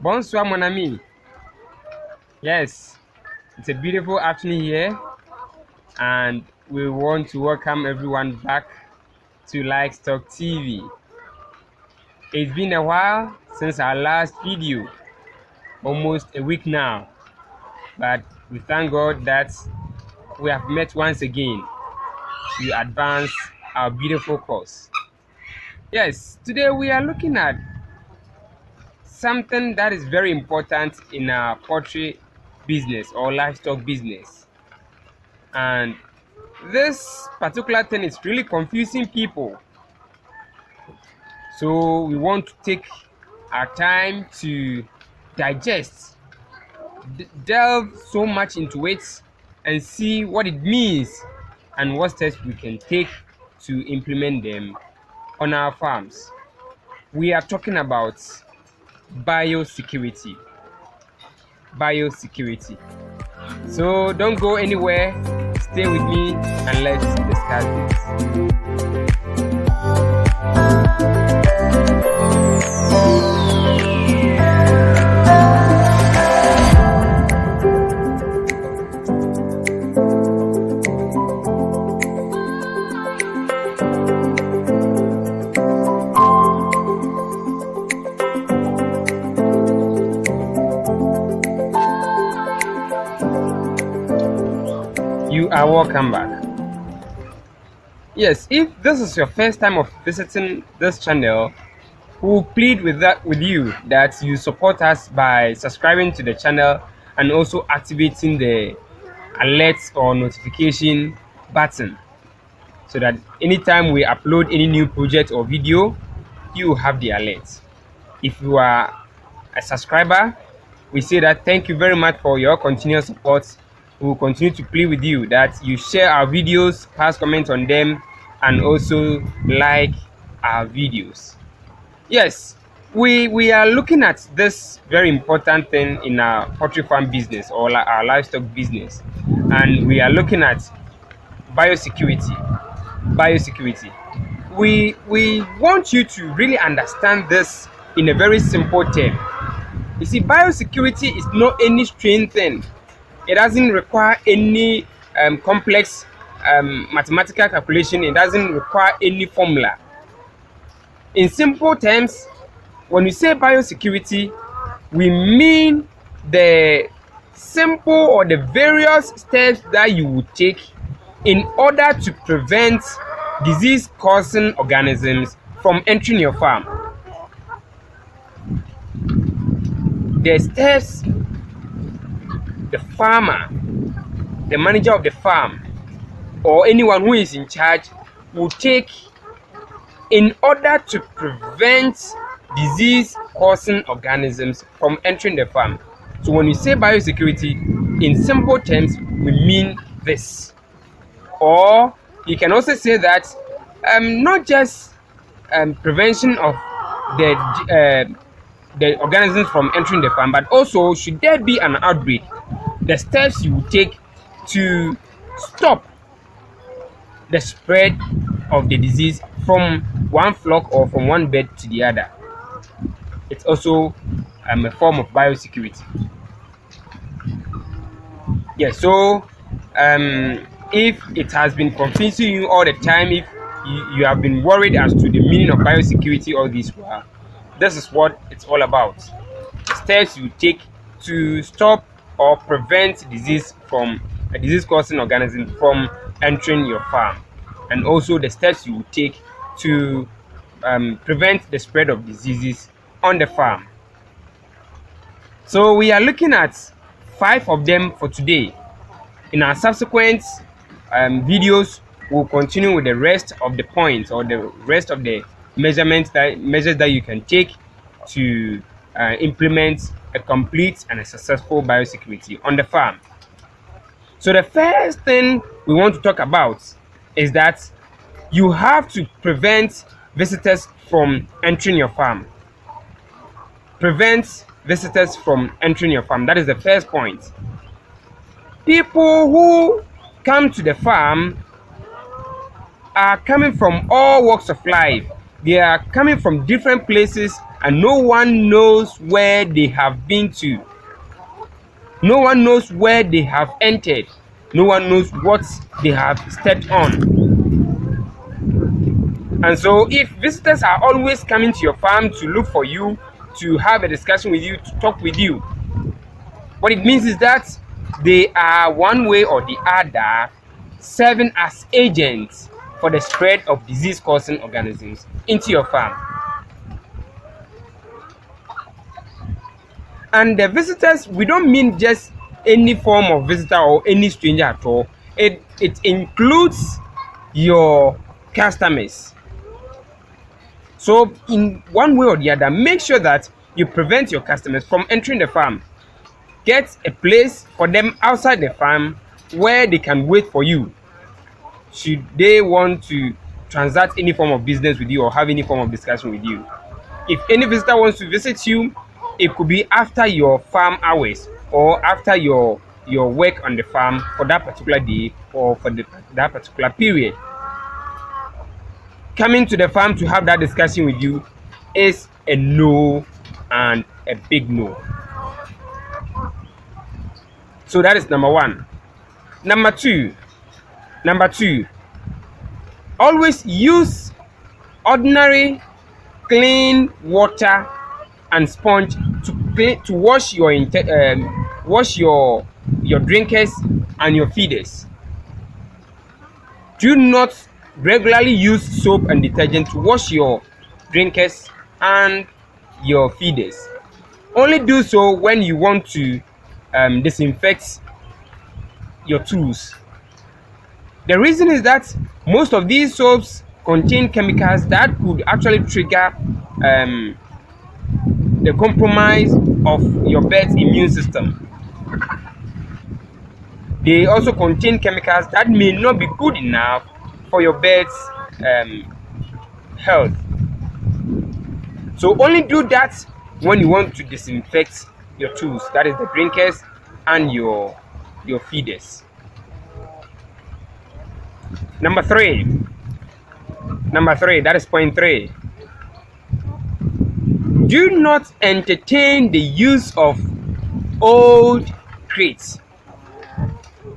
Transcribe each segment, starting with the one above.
Bonsoir, mon ami. Yes, it's a beautiful afternoon here, and we want to welcome everyone back to Livestock TV. It's been a while since our last video, almost a week now, but we thank God that we have met once again to advance our beautiful cause. Yes, today we are looking at something that is very important in our poultry business or livestock business, and this particular thing is really confusing people, so we want to take our time to digest, delve so much into it and see what it means and what steps we can take to implement them on our farms. We are talking about biosecurity. So don't go anywhere, stay with me and let's discuss this. You are welcome back. Yes, if this is your first time of visiting this channel, we will plead with you that you support us by subscribing to the channel and also activating the alert or notification button, so that anytime we upload any new project or video, you will have the alert. If you are a subscriber, we say that thank you very much for your continuous support. We will continue to plead with you that you share our videos, pass comments on them, and also like our videos. Yes, we are looking at this very important thing in our poultry farm business or our livestock business, and we are looking at biosecurity. We want you to really understand this in a very simple term. You see, biosecurity is not any strange thing. It doesn't require any complex mathematical calculation. It doesn't require any formula. In simple terms, when we say biosecurity, we mean the simple or the various steps that you would take in order to prevent disease-causing organisms from entering your farm. The steps the farmer, the manager of the farm, or anyone who is in charge will take in order to prevent disease-causing organisms from entering the farm. So when we say biosecurity, in simple terms, we mean this. Or you can also say that not just prevention of the organisms from entering the farm, but also should there be an outbreak, the steps you will take to stop the spread of the disease from one flock or from one bird to the other. It's also a form of biosecurity. Yes, so if it has been confusing you all the time, if you have been worried as to the meaning of biosecurity all this while, this is what it's all about. The steps you take to stop or prevent a disease-causing organism from entering your farm, and also the steps you will take to prevent the spread of diseases on the farm. So we are looking at 5 of them for today. In our subsequent videos, we'll continue with the rest of the points or the rest of the measures that you can take to implement a complete and a successful biosecurity on the farm. So the first thing we want to talk about is that you have to prevent visitors from entering your farm. Prevent visitors from entering your farm. That is the first point. People who come to the farm are coming from all walks of life. They are coming from different places and no one knows where they have been to. No one knows where they have entered. No one knows what they have stepped on. And so if visitors are always coming to your farm to look for you, to have a discussion with you, to talk with you, what it means is that they are one way or the other serving as agents for the spread of disease-causing organisms into your farm. And the visitors, we don't mean just any form of visitor or any stranger at all. It includes your customers. So in one way or the other, make sure that you prevent your customers from entering the farm. Get a place for them outside the farm where they can wait for you should they want to transact any form of business with you or have any form of discussion with you. If any visitor wants to visit you, it could be after your farm hours or after your work on the farm for that particular day or for that particular period. Coming to the farm to have that discussion with you is a no, and a big no. So that is number one. Number two, always use ordinary clean water and sponge to wash your drinkers and your feeders. Do not regularly use soap and detergent to wash your drinkers and your feeders. Only do so when you want to disinfect your tools. The reason is that most of these soaps contain chemicals that could actually trigger the compromise of your bird's immune system. They also contain chemicals that may not be good enough for your bird's health. So only do that when you want to disinfect your tools, that is the drinkers and your feeders. Number three, that is point 3. Do not entertain the use of old crates.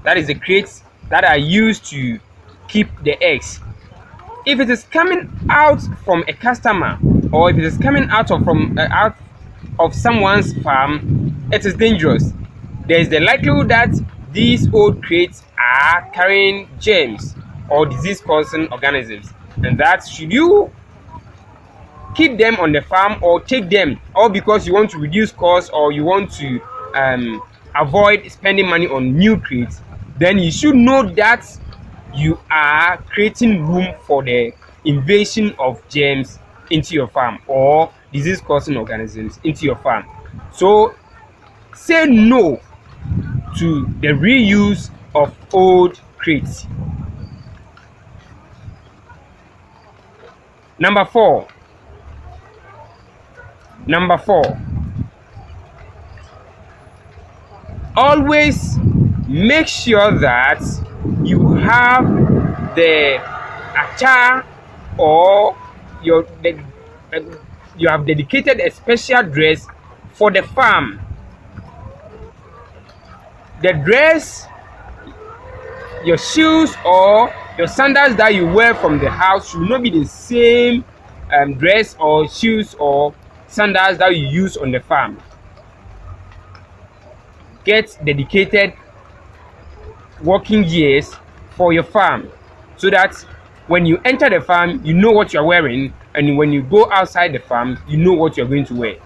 That is the crates that are used to keep the eggs. If it is coming out from a customer, or if it is coming out of someone's farm, it is dangerous. There is the likelihood that these old crates are carrying germs or disease-causing organisms, and that should you keep them on the farm or take them, or because you want to reduce costs or you want to avoid spending money on new crates, then you should know that you are creating room for the invasion of germs into your farm or disease-causing organisms into your farm. So say no to the reuse of old crates. Number four, always make sure that you have the attire or you have dedicated a special dress for the farm. The dress, your shoes or your sandals that you wear from the house should not be the same dress or shoes or sandals that you use on the farm. Get dedicated working gears for your farm so that when you enter the farm, you know what you're wearing, and when you go outside the farm, you know what you're going to wear.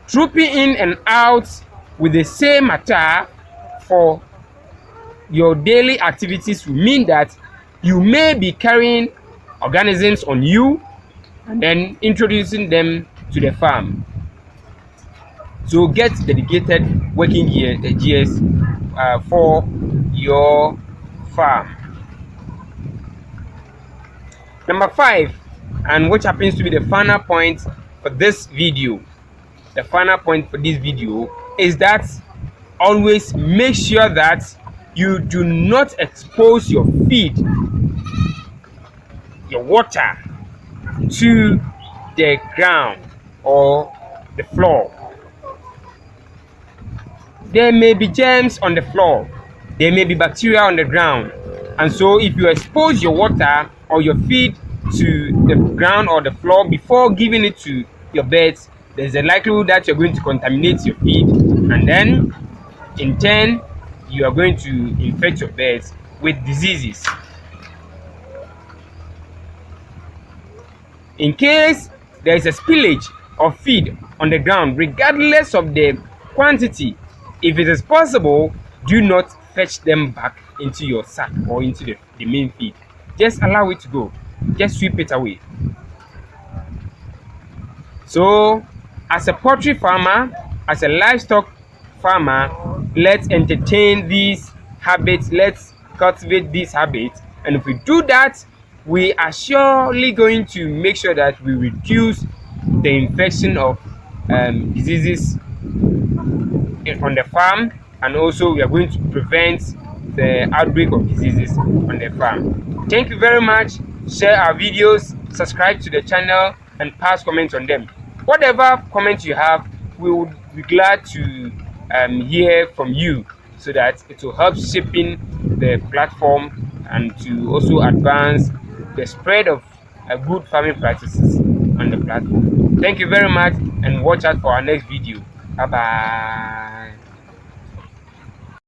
Trooping in and out with the same attire for your daily activities will mean that you may be carrying organisms on you and then introducing them to the farm. So get dedicated working gears for your farm. Number 5, and which happens to be the final point for this video. The final point for this video is that always make sure that you do not expose your feed, your water, to the ground or the floor. There may be germs on the floor, there may be bacteria on the ground, and so if you expose your water or your feed to the ground or the floor before giving it to your birds, there's a likelihood that you're going to contaminate your feed, and then in turn you are going to infect your birds with diseases. In case there is a spillage of feed on the ground, regardless of the quantity, if it is possible, do not fetch them back into your sack or into the main feed. Just allow it to go. Just sweep it away. So, as a poultry farmer, as a livestock farmer, let's entertain these habits, let's cultivate these habits, and if we do that, we are surely going to make sure that we reduce the infection of diseases on the farm, and also we are going to prevent the outbreak of diseases on the farm. Thank you very much. Share our videos, subscribe to the channel, and pass comments on them. Whatever comments you have, we would be glad to hear from you, so that it will help shaping the platform and to also advance the spread of good farming practices on the platform. Thank you very much, and watch out for our next video. Bye bye.